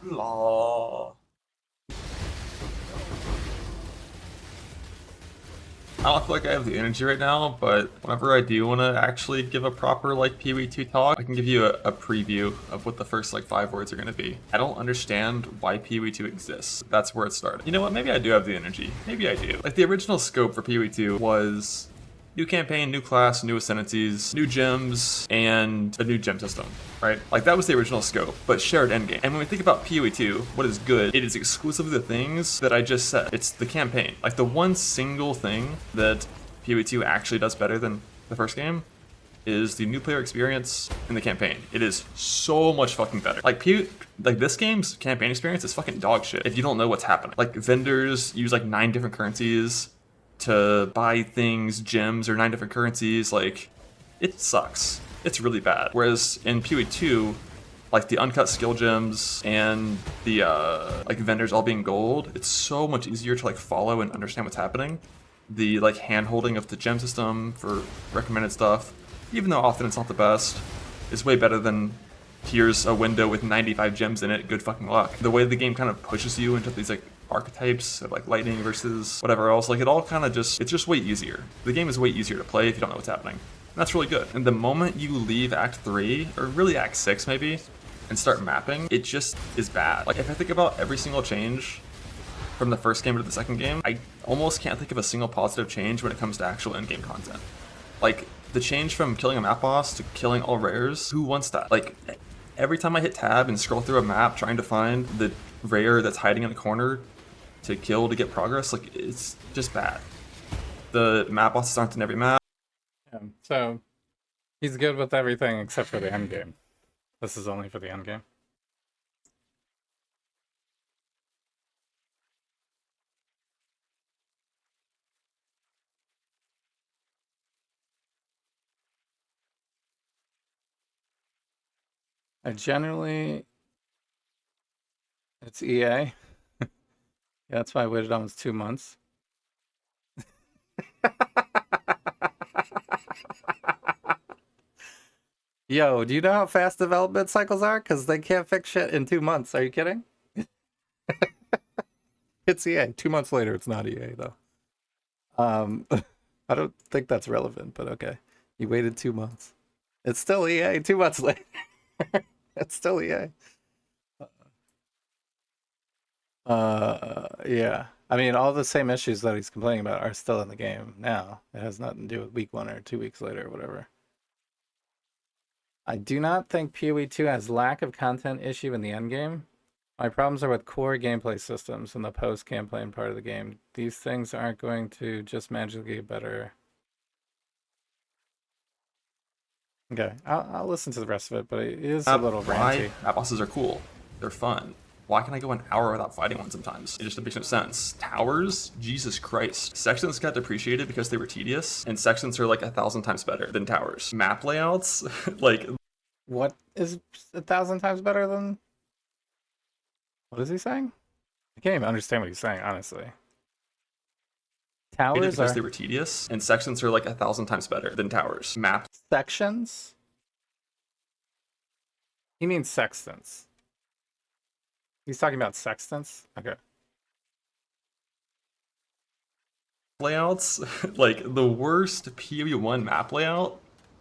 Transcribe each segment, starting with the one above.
Law. I don't feel like I have the energy right now, but whenever I do want to actually give a proper like PoE2 talk, I can give you a preview of what the first like 5 words are going to be. I don't understand why PoE2 exists. That's where it started. You know what? Maybe I do have the energy. Maybe I do. Like the original scope for PoE2 was new campaign, new class, new ascendancies, new gems, and a new gem system, right? Like that was the original scope, but shared endgame. And when we think about PoE2, what is good, it is exclusively the things that I just said. It's the campaign. Like the one single thing that PoE2 actually does better than the first game is the new player experience in the campaign. It is so much fucking better. Like this game's campaign experience is fucking dog shit if you don't know what's happening. Like vendors use like 9 different currencies to buy things, gems, or 9 different currencies. Like, it sucks. It's really bad. Whereas in PoE2, like the uncut skill gems and the like vendors all being gold, it's so much easier to like follow and understand what's happening. The like hand holding of the gem system for recommended stuff, even though often it's not the best, is way better than here's a window with 95 gems in it, good fucking luck. The way the game kind of pushes you into these like archetypes of like lightning versus whatever else, like it all kind of just, it's just way easier. The game is way easier to play if you don't know what's happening. And that's really good. And the moment you leave Act 3, or really Act 6 maybe, and start mapping, it just is bad. Like if I think about every single change from the first game to the second game, I almost can't think of a single positive change when it comes to actual in-game content. Like the change from killing a map boss to killing all rares, who wants that? Like every time I hit tab and scroll through a map trying to find the rare that's hiding in the corner to kill to get progress, like it's just bad. The map bosses aren't in every map. Yeah, so he's good with everything except for the end game. This is only for the end game. I generally, it's EA. Yeah, that's why I waited almost 2 months. Yo, do you know how fast development cycles are? Because they can't fix shit in 2 months. Are you kidding? It's EA. 2 months later, it's not EA though. I don't think that's relevant, but okay. You waited 2 months. It's still EA. 2 months later, it's still EA. Yeah. I mean, all the same issues that he's complaining about are still in the game now. It has nothing to do with week 1 or 2 weeks later or whatever. I do not think PoE2 has lack of content issue in the end game. My problems are with core gameplay systems and the post-campaign part of the game. These things aren't going to just magically get better. Okay, I'll listen to the rest of it, but it is a little Why? ranty. Map bosses are cool. They're fun. Why can I go an hour without fighting one sometimes? It just makes no sense. Towers? Jesus Christ. Sections got depreciated because they were tedious, and sections are like 1,000 times better than towers. Map layouts? Like, What is 1,000 times better than? What is he saying? I can't even understand what he's saying, honestly. Towers because are they were tedious, and sections are like 1,000 times better than towers. Map sections? He means sextants. He's talking about sextants? Okay. layouts, like the worst PoE1 map layout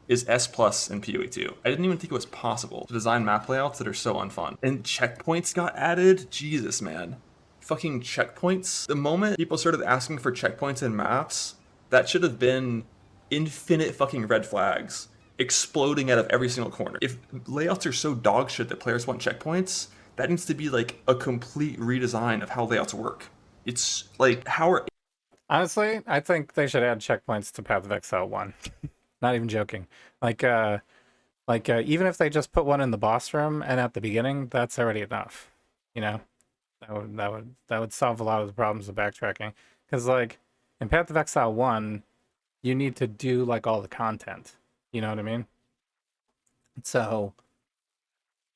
is S plus in PoE2. I didn't even think it was possible to design map layouts that are so unfun. And checkpoints got added. Jesus, man. Fucking checkpoints. The moment people started asking for checkpoints in maps, that should have been infinite fucking red flags exploding out of every single corner. If layouts are so dog shit that players want checkpoints, that needs to be like a complete redesign of how layouts work. It's like, how are Honestly, I think they should add checkpoints to Path of Exile 1. Not even joking. Like, even if they just put one in the boss room and at the beginning, that's already enough. You know, that would solve a lot of the problems of backtracking. Because like in Path of Exile 1, you need to do like all the content. You know what I mean? So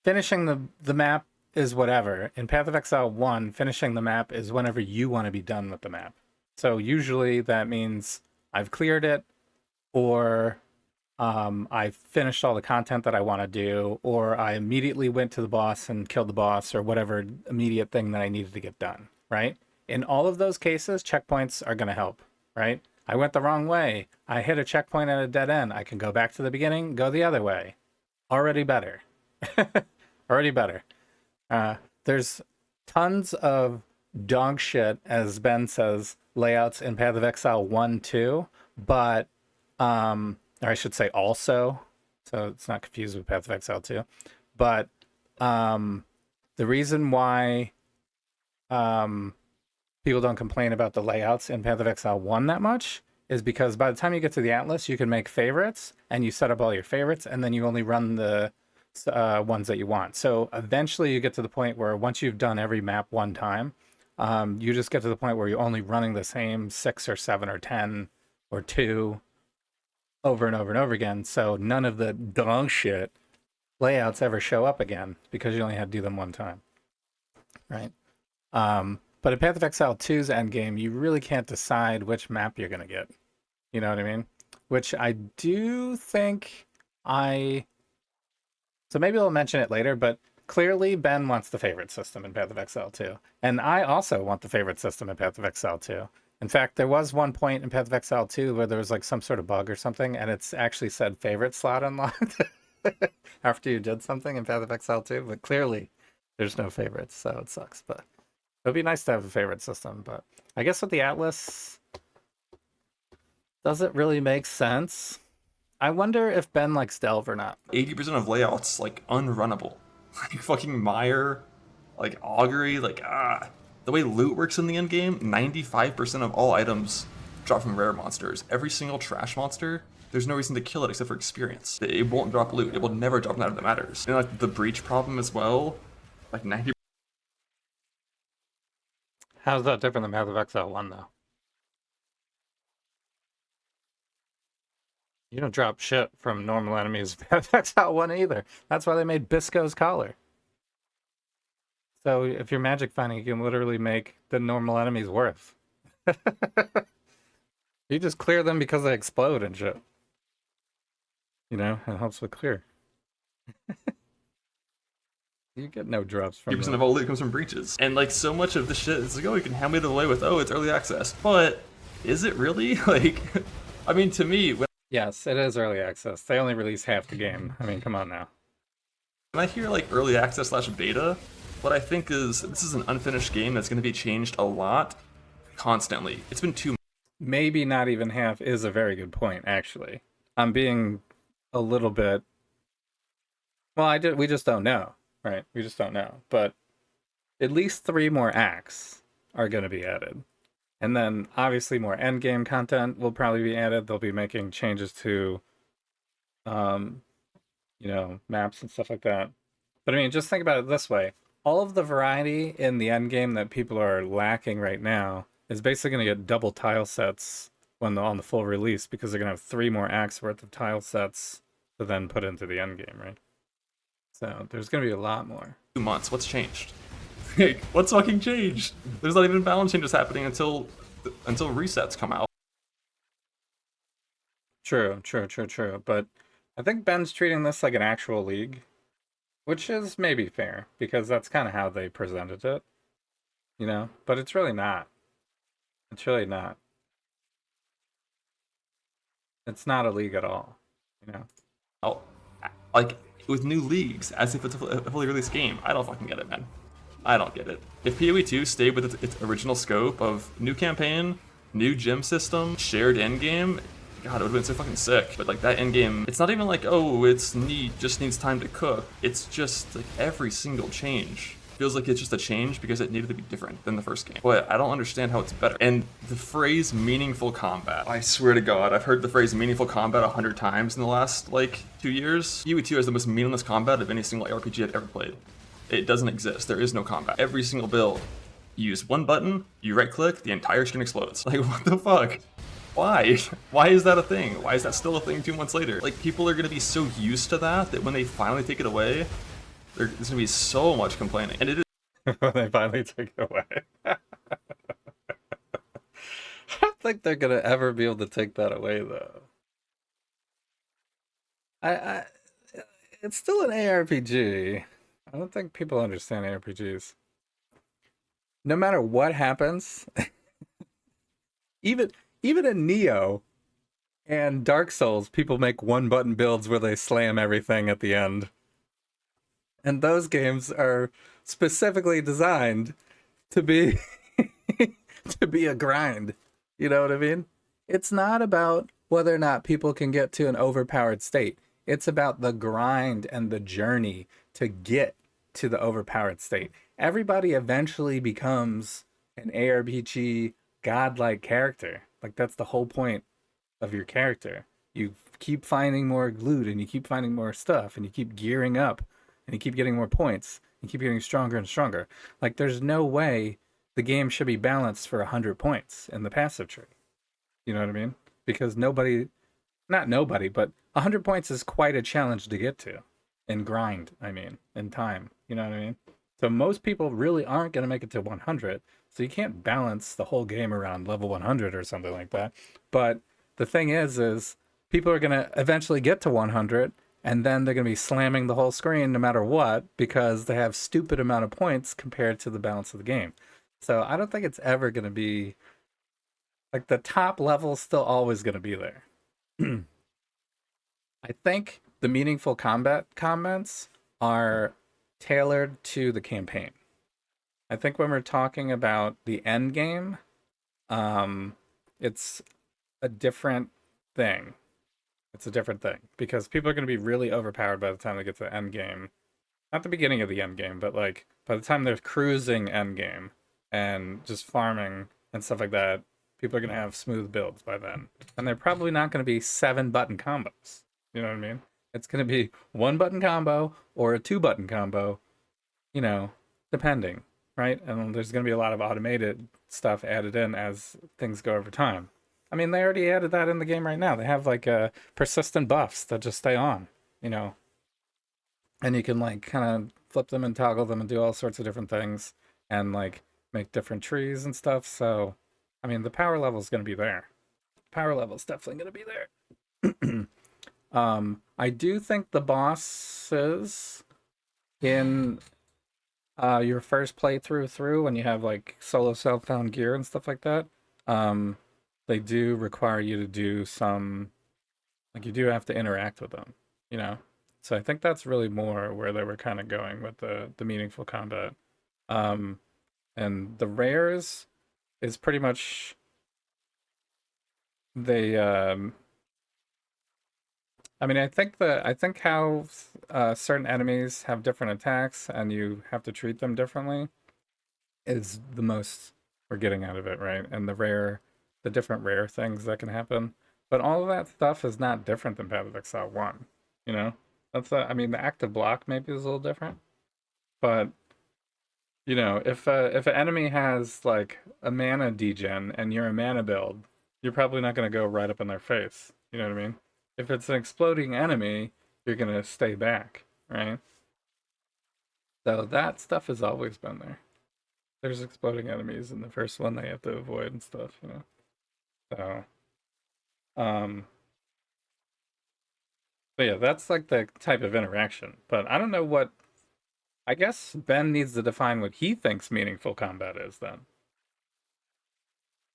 finishing the map is whatever. In Path of Exile 1, finishing the map is whenever you want to be done with the map. So usually that means I've cleared it, or I finished all the content that I want to do, or I immediately went to the boss and killed the boss, or whatever immediate thing that I needed to get done, right? In all of those cases, checkpoints are going to help, right? I went the wrong way. I hit a checkpoint at a dead end. I can go back to the beginning, go the other way. Already better. Already better. There's tons of dog shit, as Ben says, layouts in Path of Exile 1, 2, but, or I should say also, so it's not confused with Path of Exile 2, but the reason why people don't complain about the layouts in Path of Exile 1 that much is because by the time you get to the Atlas, you can make favorites and you set up all your favorites, and then you only run the ones that you want. So eventually you get to the point where once you've done every map one time, you just get to the point where you're only running the same 6 or 7 or 10 or 2 over and over and over again. So none of the dog shit layouts ever show up again because you only had to do them one time, right? But in Path of Exile 2's endgame, you really can't decide which map you're going to get. You know what I mean? Which I do think I... So maybe I'll mention it later, but clearly Ben wants the favorite system in Path of Exile 2. And I also want the favorite system in Path of Exile 2. In fact, there was one point in Path of Exile 2 where there was like some sort of bug or something, and it's actually said favorite slot unlocked after you did something in Path of Exile 2, but clearly there's no favorites, so it sucks. But it would be nice to have a favorite system. But I guess with the Atlas, does it really make sense? I wonder if Ben likes Delve or not. 80% of layouts like unrunnable. Like fucking Mire, like Augury, the way loot works in the end game, 95% of all items drop from rare monsters. Every single trash monster, there's no reason to kill it except for experience. It won't drop loot. It will never drop an item that matters. And like the breach problem as well, like 90. How's that different than Path of Exile 1 though? You don't drop shit from normal enemies in Path of Exile 1 either. That's why they made Bisco's collar. So if you're magic finding, you can literally make the normal enemies worth. You just clear them because they explode and shit. You know, it helps with clear. You get no drops from 50% of all loot comes from breaches. And like so much of the shit is like, oh, you can hand me the way with, oh, it's early access. But is it really? Like, I mean, to me, when Yes, it is early access. They only release half the game. I mean, come on now. I hear like early access slash beta, what I think is this is an unfinished game that's going to be changed a lot constantly. It's been 2 months. Maybe not even half is a very good point, actually. I'm being a little bit... Well, we just don't know, right? We just don't know. But at least 3 more acts are going to be added. And then obviously more endgame content will probably be added. They'll be making changes to, you know, maps and stuff like that. But I mean, just think about it this way. All of the variety in the endgame that people are lacking right now is basically going to get double tile sets when they're on the full release because they're going to have 3 more acts worth of tile sets to then put into the endgame, right? So there's going to be a lot more. 2 months. What's changed? Like, what's fucking changed? There's not even balance changes happening until resets come out. True. But I think Ben's treating this like an actual league, which is maybe fair because that's kind of how they presented it, you know? But it's really not. It's really not. It's not a league at all, you know? Oh, like with new leagues, as if it's a fully released game. I don't fucking get it, man. I don't get it. If PoE2 stayed with its original scope of new campaign, new gym system, shared endgame, God, it would have been so fucking sick. But like that endgame, it's not even like, oh, it's neat, just needs time to cook. It's just like every single change feels like it's just a change because it needed to be different than the first game. But I don't understand how it's better. And the phrase meaningful combat, I swear to God, I've heard the phrase meaningful combat 100 times in the last like 2 years. PoE2 has the most meaningless combat of any single RPG I've ever played. It doesn't exist. There is no combat. Every single build, you use one button, you right click, the entire screen explodes. Like, what the fuck? Why? Why is that a thing? Why is that still a thing 2 months later? Like, people are gonna be so used to that when they finally take it away, there's gonna be so much complaining. And it is. When they finally take it away. I don't think they're gonna ever be able to take that away, though. I it's still an ARPG. I don't think people understand ARPGs. No matter what happens, even even in Neo and Dark Souls, people make one button builds where they slam everything at the end. And those games are specifically designed to be to be a grind. You know what I mean? It's not about whether or not people can get to an overpowered state. It's about the grind and the journey to get to the overpowered state. Everybody eventually becomes an ARPG godlike character. Like that's the whole point of your character. You keep finding more loot and you keep finding more stuff and you keep gearing up and you keep getting more points. You keep getting stronger and stronger. Like there's no way the game should be balanced for 100 points in the passive tree. You know what I mean? Because nobody, not nobody, but 100 points is quite a challenge to get to in grind, I mean, in time. You know what I mean? So most people really aren't going to make it to 100. So you can't balance the whole game around level 100 or something like that. But the thing is people are going to eventually get to 100 and then they're going to be slamming the whole screen no matter what because they have stupid amount of points compared to the balance of the game. So I don't think it's ever going to be like the top level's still always going to be there. I think the meaningful combat comments are tailored to the campaign. I think when we're talking about the end game, it's a different thing. It's a different thing because people are going to be really overpowered by the time they get to the end game. Not the beginning of the end game, but like by the time they're cruising end game and just farming and stuff like that, people are going to have smooth builds by then. And they're probably not going to be 7 button combos. You know what I mean? It's going to be 1 button combo or a 2 button combo, you know, depending, right? And there's going to be a lot of automated stuff added in as things go over time. I mean, they already added that in the game right now. They have like persistent buffs that just stay on, you know, and you can like kind of flip them and toggle them and do all sorts of different things and like make different trees and stuff. So, I mean, the power level is going to be there. Power level is definitely going to be there. I do think the bosses in your first playthrough through when you have like solo self-found gear and stuff like that, um, they do require you to do some like you do have to interact with them, you know. So I think that's really more where they were kind of going with the meaningful combat. Um, and the rares is pretty much they I mean, I think how certain enemies have different attacks and you have to treat them differently is the most we're getting out of it, right? And the different rare things that can happen. But all of that stuff is not different than Path of Exile 1, you know? I mean, the active block maybe is a little different, but you know, if an enemy has like a mana degen and you're a mana build, you're probably not going to go right up in their face. You know what I mean? If it's an exploding enemy, you're going to stay back, right? So that stuff has always been there. There's exploding enemies in the first one they have to avoid and stuff, you know. So, um, but yeah, that's like the type of interaction. But I don't know what. I guess Ben needs to define what he thinks meaningful combat is then,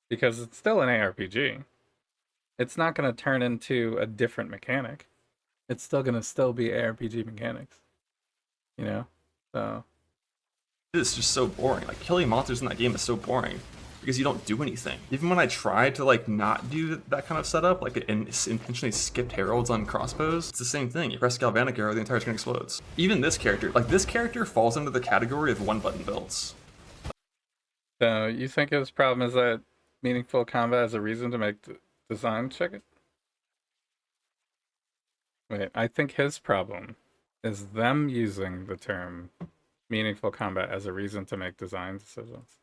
because it's still an ARPG. It's not going to turn into a different mechanic. It's still going to still be ARPG mechanics, you know. So It's just so boring. Like killing monsters in that game is so boring because you don't do anything. Even when I tried to like not do that kind of setup, like intentionally skipped heralds on crossbows, it's the same thing. You press galvanic arrow, the entire screen explodes. Even this character, like this character falls into the category of 1 button builds. So you think his problem is that meaningful combat is a reason to make design check it? Wait, I think his problem is them using the term meaningful combat as a reason to make design decisions.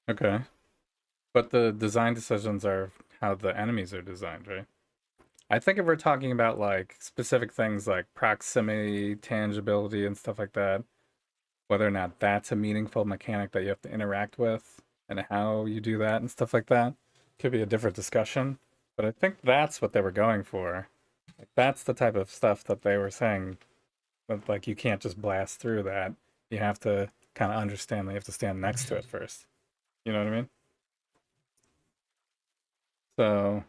Okay. But the design decisions are how the enemies are designed, right? I think if we're talking about like specific things like proximity, tangibility, and stuff like that, whether or not that's a meaningful mechanic that you have to interact with and how you do that and stuff like that could be a different discussion. But I think that's what they were going for. Like, that's the type of stuff that they were saying. But like you can't just blast through that. You have to kind of understand that you have to stand next to it first. You know what I mean? So,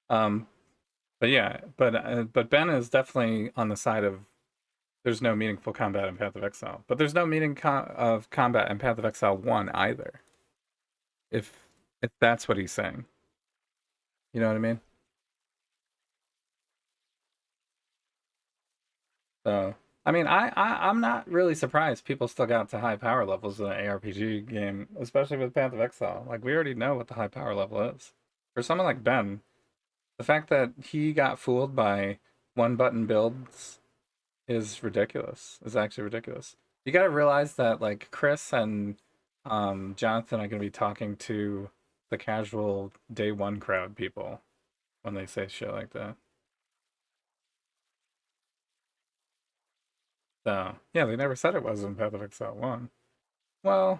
um, but yeah, but Ben is definitely on the side of there's no meaningful combat in Path of Exile, but there's no of combat in Path of Exile 1 either. If that's what he's saying, you know what I mean? So, I mean, I'm not really surprised people still got to high power levels in an ARPG game, especially with Path of Exile. Like we already know what the high power level is. For someone like Ben, the fact that he got fooled by one button builds is ridiculous. Is actually ridiculous. You got to realize that like Chris and Jonathan are going to be talking to the casual day one crowd people when they say shit like that. So yeah, they never said it was in Path of Exile 1. Well,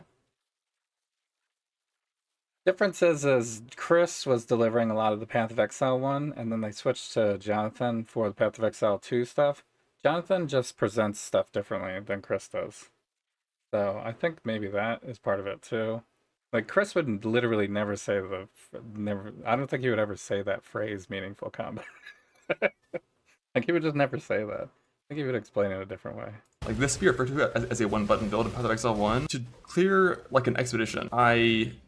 difference is Chris was delivering a lot of the Path of Exile 1, and then they switched to Jonathan for the Path of Exile 2 stuff. Jonathan just presents stuff differently than Chris does. So I think maybe that is part of it too. Like Chris would literally never say never. I don't think he would ever say that phrase "meaningful combat." Like he would just never say that. I think he would explain it a different way. Like this be referred to as a one button build in Path of Exile 1 to clear like an expedition.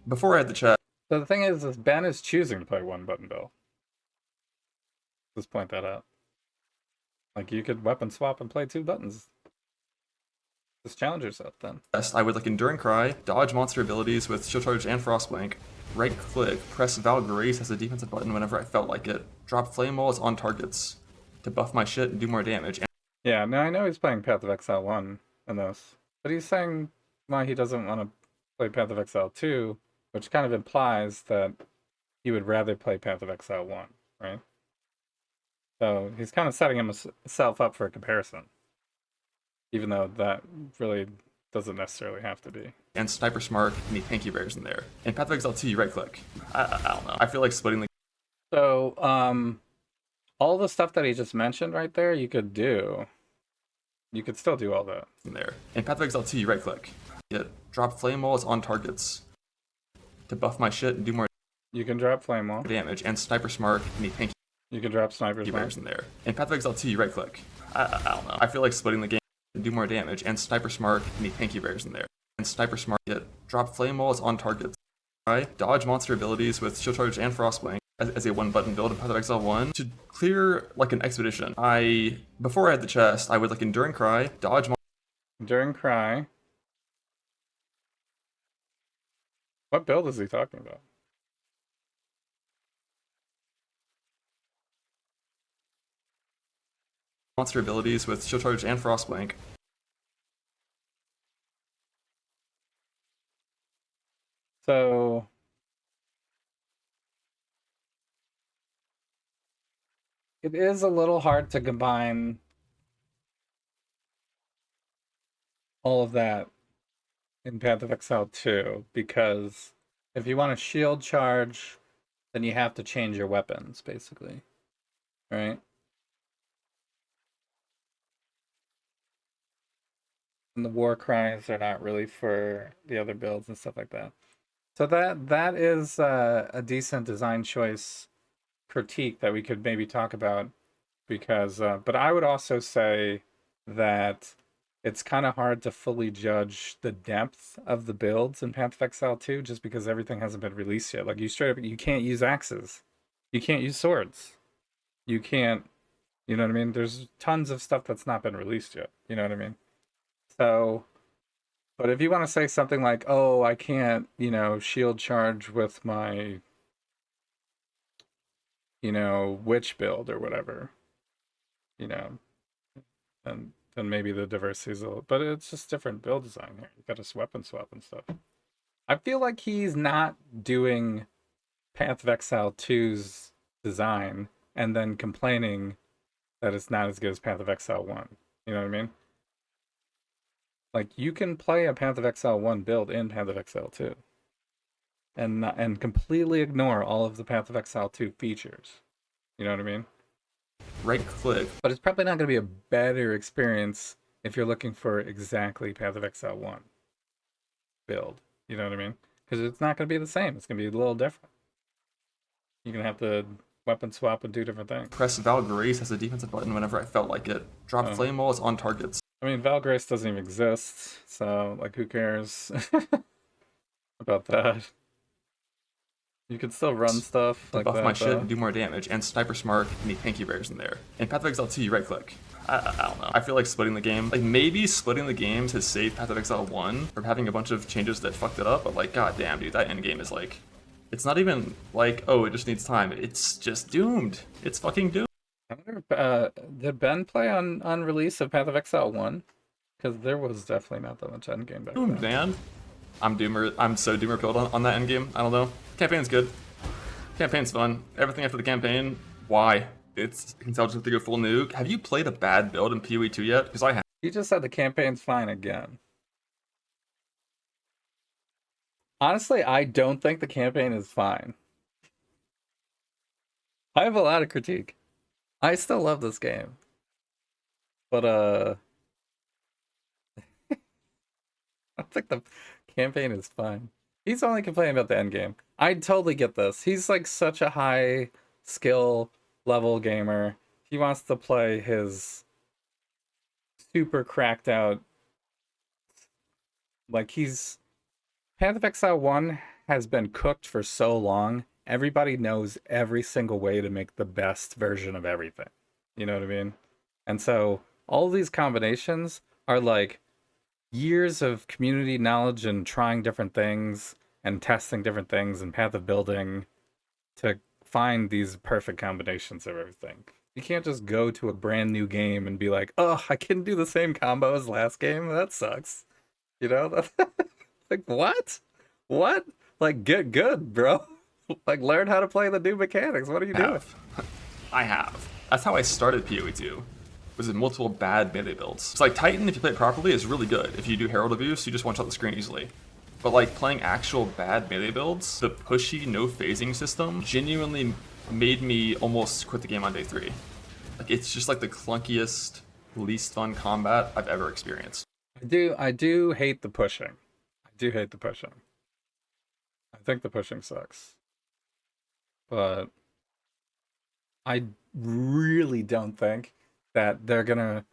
Before I had the chat, So the thing is Ben is choosing to play one button bill. Just point that out. Like you could weapon swap and play two buttons. Just challenge yourself then. I would like Enduring Cry, dodge monster abilities with Shield Charge and Frostblink, right click, press Val Grace as a defensive button whenever I felt like it, drop Flame Walls on targets to buff my shit and do more damage. Yeah, now I know he's playing Path of Exile 1 in this, but he's saying why he doesn't want to play Path of Exile 2, which kind of implies that he would rather play Path of Exile 1, right? So he's kind of setting himself up for a comparison, even though that really doesn't necessarily have to be. And Sniper Smart and the tanky bears in there. In Path of Exile 2, you right click. I don't know. I feel like splitting the So, all the stuff that he just mentioned right there, you could do. You could still do all that. in there. In Path of Exile 2, you right click. Drop Flame Walls on targets to buff my shit and do more You can drop Flame Wall. damage. And Sniper Smart and the tanky You can drop Sniper's bears in there. In Path of Exile 2, you right click. I don't know. I feel like splitting the game and do more damage. And Sniper Smart and the tanky bears in there. And Sniper Smart drop Flame Walls on targets. Dodge monster abilities with Shield Charge and Frostblink as a one button build in Path of Exile 1 to clear like an expedition. Before I had the chest, I would like Enduring Cry, dodge Enduring Cry. What build is he talking about? monster abilities with Shield Charge and Frostblink. So it is a little hard to combine all of that in Path of Exile 2 because if you want a shield charge, then you have to change your weapons, basically. Right? And the war cries are not really for the other builds and stuff like that. So that is a decent design choice critique that we could maybe talk about because but I would also say that it's kind of hard to fully judge the depth of the builds in Path of Exile 2 just because everything hasn't been released yet. Like you straight up you can't use axes. You can't use swords. You can't, you know what I mean? There's tons of stuff that's not been released yet. You know what I mean? So but if you want to say something like, "Oh, I can't, shield charge with my, witch build or whatever," you know, and then maybe the diversity is a little, but it's just different build design here. You got to weapon swap and stuff. I feel like he's not doing Path of Exile 2's design and then complaining that it's not as good as Path of Exile 1. You know what I mean? Like, you can play a Path of Exile 1 build in Path of Exile 2 and completely ignore all of the Path of Exile 2 features. You know what I mean? Right click. But it's probably not going to be a better experience if you're looking for exactly Path of Exile 1 build. You know what I mean? Because it's not going to be the same. It's going to be a little different. You're going to have to weapon swap and do different things. Press Val Grace as a defensive button whenever I felt like it. Drop Oh. Flame Wall is on targets. I mean, Valgrace doesn't even exist, so, like, who cares about that? You can still run stuff To like buff that, my shit though. and do more damage, and Sniper Smart and the tanky bears in there. In Path of Exile 2, you right click. I don't know. I feel like splitting the game, like maybe splitting the games has saved Path of Exile 1 from having a bunch of changes that fucked it up, but like, god damn, dude, that endgame is like, it's not even like, oh, it just needs time. It's just doomed. It's fucking doomed. I wonder did Ben play on release of Path of Exile 1? Because there was definitely not that much endgame back Doomed, then. man. I'm so doomer built on that endgame. I don't know. Campaign's good. Campaign's fun. Everything after the campaign, why? It's nostalgic to go full nuke. Have you played a bad build in PoE2 yet? Because I have. He just said the campaign's fine again. Honestly, I don't think the campaign is fine. I have a lot of critique. I still love this game. But I think the campaign is fine. He's only complaining about the end game. I totally get this. He's like such a high skill level gamer. He wants to play his super cracked out, like, he's Path of Exile 1 has been cooked for so long. Everybody knows every single way to make the best version of everything. You know what I mean? And so all these combinations are like years of community knowledge and trying different things and testing different things and path of building to find these perfect combinations of everything. You can't just go to a brand new game and be like, "Oh, I can do the same combo as last game. That sucks." You know? Like, what? What? Like, get good, bro. Like, learn how to play the new mechanics. What are you doing? I have. That's how I started PoE2. Was in multiple bad melee builds. It's like Titan, if you play it properly, is really good. If you do Herald Abuse, you just one-shot the screen easily. But like playing actual bad melee builds, the pushy, no phasing system genuinely made me almost quit the game on day 3. Like it's just like the clunkiest, least fun combat I've ever experienced. I do hate the pushing. I do hate the pushing. I think the pushing sucks. But I really don't think that they're gonna.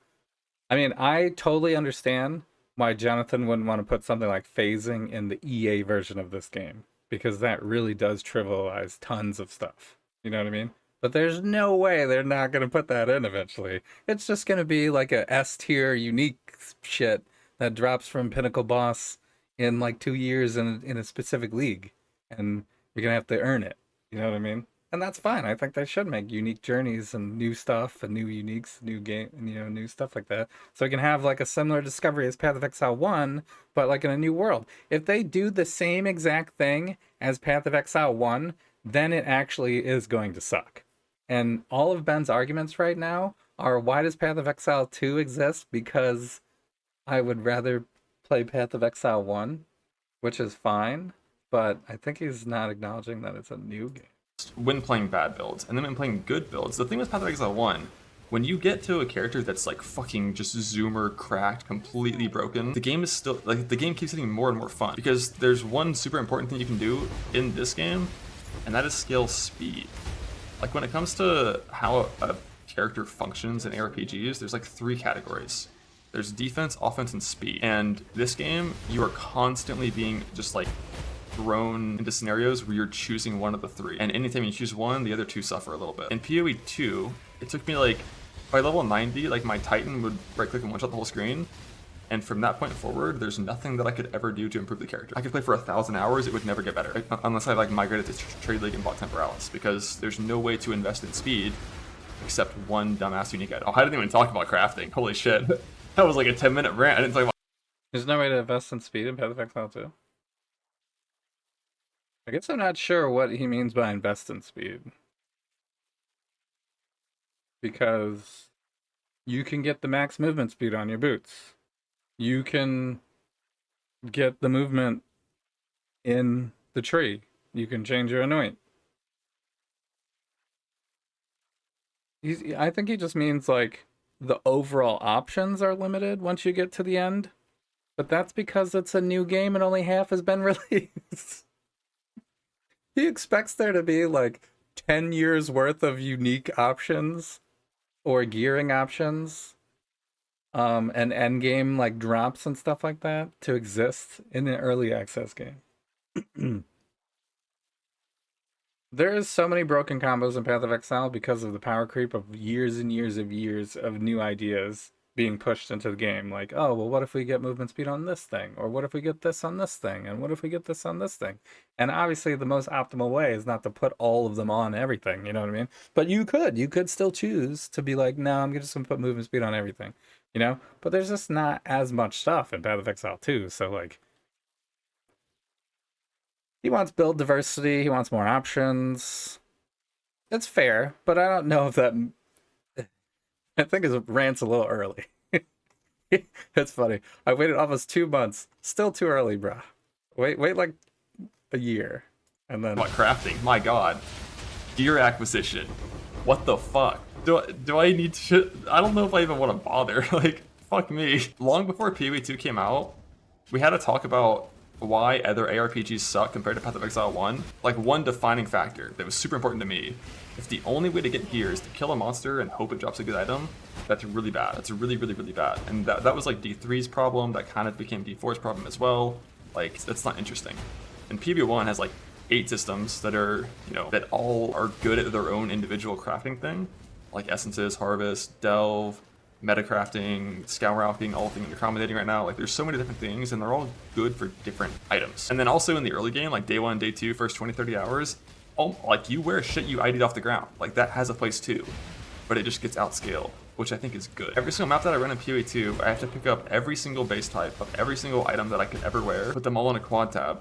I mean, I totally understand why Jonathan wouldn't want to put something like phasing in the EA version of this game, because that really does trivialize tons of stuff. You know what I mean? But there's no way they're not gonna put that in eventually. It's just gonna be like a S tier unique shit that drops from Pinnacle Boss in like 2 years in a specific league, and you're gonna have to earn it. You know what I mean? And that's fine. I think they should make unique journeys and new stuff and new uniques, new game, new stuff like that. So we can have like a similar discovery as Path of Exile 1, but like in a new world. If they do the same exact thing as Path of Exile 1, then it actually is going to suck. And all of Ben's arguments right now are, why does Path of Exile 2 exist? Because I would rather play Path of Exile 1, which is fine, but I think he's not acknowledging that it's a new game. When playing bad builds, and then when playing good builds, the thing with Path of Exile 1, when you get to a character that's like fucking just zoomer cracked, completely broken, the game is still, like, the game keeps getting more and more fun. Because there's one super important thing you can do in this game, and that is scale speed. Like when it comes to how a character functions in ARPGs, there's like 3 categories. There's defense, offense, and speed. And this game, you are constantly being just like thrown into scenarios where you're choosing one of the 3. And anytime you choose one, the other 2 suffer a little bit. In PoE2, it took me like, by level 90, like my Titan would right click and one shot the whole screen. And from that point forward, there's nothing that I could ever do to improve the character. I could play for 1,000 hours, it would never get better. Unless I like migrated to Trade League and bought Temporalis, because there's no way to invest in speed except one dumbass unique item. Oh, I didn't even talk about crafting. Holy shit. That was like a 10-minute rant. I didn't talk about. There's no way to invest in speed in Path of Exile 2. I guess I'm not sure what he means by invest in speed. Because You can get the max movement speed on your boots. You can get the movement in the tree. You can change your anoint. I think he just means like the overall options are limited once you get to the end, but that's because it's a new game and only half has been released. He expects there to be like 10 years worth of unique options or gearing options, and endgame like drops and stuff like that to exist in an early access game. There is so many broken combos in Path of Exile because of the power creep of years and years of new ideas being pushed into the game. Like, oh, well, what if we get movement speed on this thing? Or what if we get this on this thing? And what if we get this on this thing? And obviously, the most optimal way is not to put all of them on everything. You know what I mean? But you could still choose to be like, no, I'm just gonna put movement speed on everything. You know? But there's just not as much stuff in Path of Exile 2. So like, he wants build diversity. He wants more options. It's fair, but I don't know if that. I think his rant's a little early. It's funny. I waited almost 2 months. Still too early, bruh. Wait like a year, and then. What crafting? My God, gear acquisition. What the fuck? Do I need to? I don't know if I even want to bother. Like, fuck me. Long before PoE2 came out, we had to talk about why other ARPGs suck compared to Path of Exile 1. Like, one defining factor that was super important to me. If the only way to get gear is to kill a monster and hope it drops a good item, that's really bad. That's really, really, really bad. And that was like D3's problem. That kind of became D4's problem as well. Like, that's not interesting. And PoE1 has like 8 systems that are, that all are good at their own individual crafting thing. Like Essences, Harvest, Delve, metacrafting, scour alching, all things you're accommodating right now. Like, there's so many different things, and they're all good for different items. And then also in the early game, like day 1, day 2, first 20, 30 hours, like, you wear shit you ID'd off the ground. Like, that has a place too, but it just gets outscaled, which I think is good. Every single map that I run in PoE2, I have to pick up every single base type of every single item that I could ever wear, put them all in a quad tab,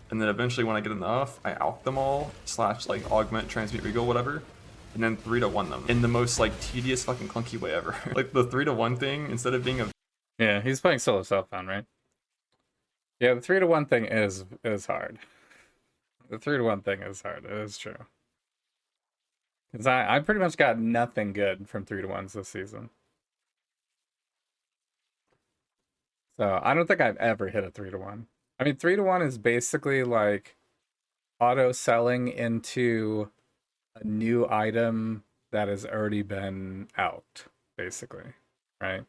and then eventually when I get enough, I alch them all, / like augment, transmute, regal, whatever, and then 3-to-1 them in the most like tedious fucking clunky way ever. Like, the 3-to-1 thing, instead of being a Yeah, he's playing solo Southbound, right? Yeah, the 3-to-1 thing is hard. The 3-to-1 thing is hard. It is true. Because I pretty much got nothing good from 3-to-1s this season. So I don't think I've ever hit a 3-to-1. I mean, 3-to-1 is basically like auto selling into a new item that has already been out, basically, right?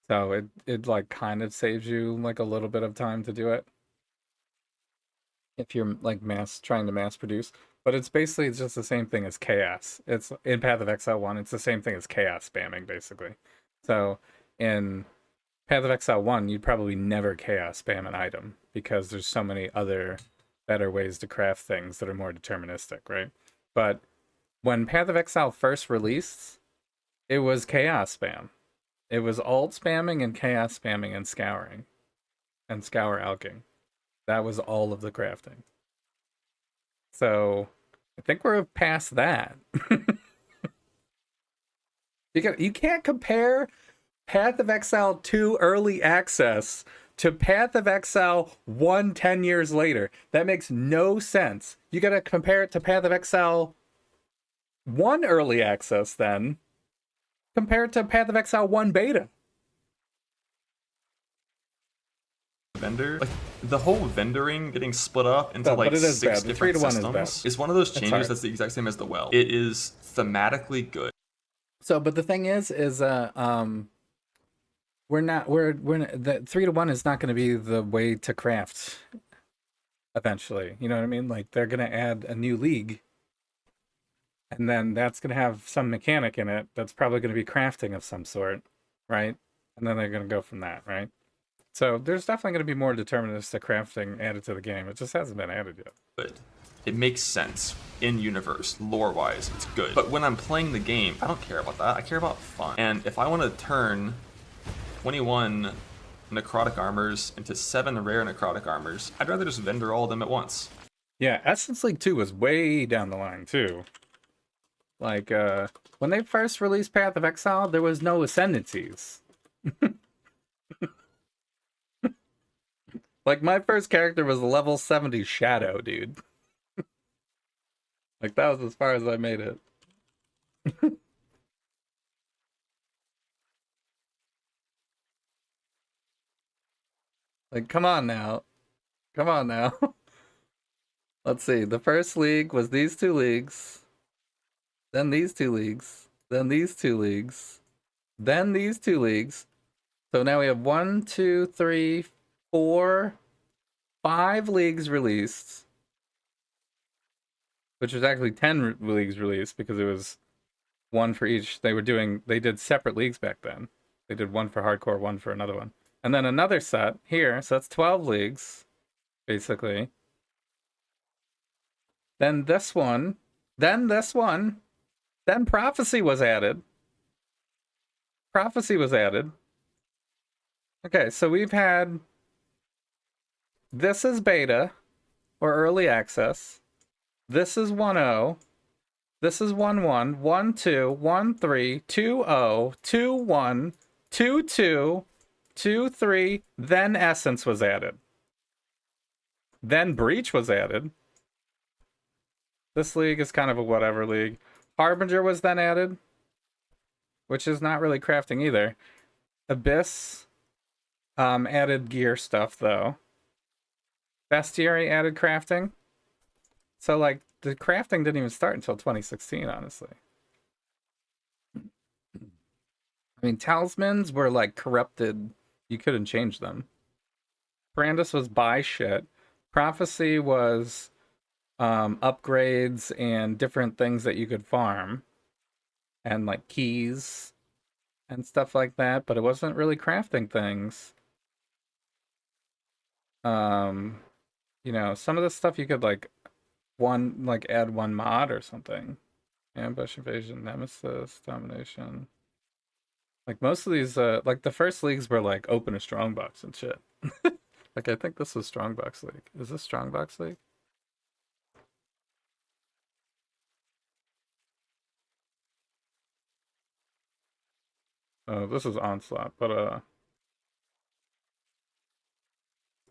So it like kind of saves you like a little bit of time to do it if you're like trying to mass produce. But it's basically just the same thing as chaos. It's in Path of Exile 1, it's the same thing as chaos spamming, basically. So in Path of Exile 1, you'd probably never chaos spam an item because there's so many other better ways to craft things that are more deterministic, right? But when Path of Exile first released, it was chaos spam. It was alt spamming and chaos spamming and scouring and scour alching. That was all of the crafting. So I think we're past that. You can't compare Path of Exile 2 early access to Path of Exile 1 10 years later. That makes no sense. You gotta compare it to Path of Exile 1 early access then, compared to Path of Exile 1 beta. vendor. Like, the whole vendoring getting split up into like 6 different systems is one of those changes that's the exact same as the well. It is thematically good. So, but the thing is the 3-to-1 is not going to be the way to craft eventually. You know what I mean? Like, they're going to add a new league, and then that's going to have some mechanic in it that's probably going to be crafting of some sort, right? And then they're going to go from that, right? So there's definitely going to be more deterministic crafting added to the game. It just hasn't been added yet. Good. It makes sense in universe, lore-wise, it's good. But when I'm playing the game, I don't care about that. I care about fun. And if I want to turn 21 necrotic armors into 7 rare necrotic armors, I'd rather just vendor all of them at once. Yeah, Essence League 2 was way down the line too. Like, when they first released Path of Exile, there was no ascendancies. Like, my first character was level 70 Shadow, dude. Like, that was as far as I made it. Like, come on now. Come on now. Let's see. The first league was these two leagues. Then these two leagues. Then these two leagues. Then these two leagues. So now we have 1, 2, 3, 4, 5 leagues released. Which was actually 10 leagues released because it was one for each. They did separate leagues back then. They did one for hardcore, one for another one. And then another set here, so that's 12 leagues, basically. Then this one, then this one, then Prophecy was added. Prophecy was added. Okay, so we've had, this is beta, or early access. This is 1.0. This is 1.1, 1.2, 1.3, 2.0, 2.1, 2.2, 2.3, then Essence was added. Then Breach was added. This league is kind of a whatever league. Harbinger was then added, which is not really crafting either. Abyss added gear stuff, though. Bestiary added crafting. So, like, the crafting didn't even start until 2016, honestly. I mean, talismans were, like, corrupted. You couldn't change them. Brandis was buy shit. Prophecy was upgrades and different things that you could farm. And, like, keys and stuff like that. But it wasn't really crafting things. You know, some of the stuff you could, like, add one mod or something. Ambush, evasion, nemesis, domination. Like most of these, like the first leagues were like open a strongbox and shit. Like I think this was strongbox league. Is this strongbox league? Oh, this is onslaught, but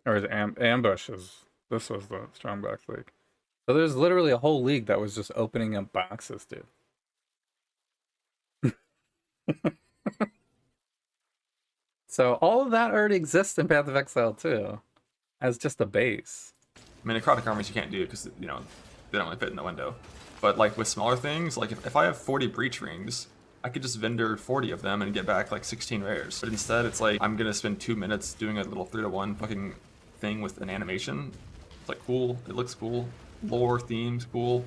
or is ambush is this was the strongbox league. So there's literally a whole league that was just opening up boxes, dude. So all of that already exists in Path of Exile too, as just a base. I mean, necrotic armies you can't do because, you know, they don't really fit in the window. But like with smaller things, like if I have 40 breach rings, I could just vendor 40 of them and get back like 16 rares. But instead, it's like I'm gonna spend 2 minutes doing a little 3-to-1 fucking thing with an animation. It's like cool, it looks cool, lore, themes, cool.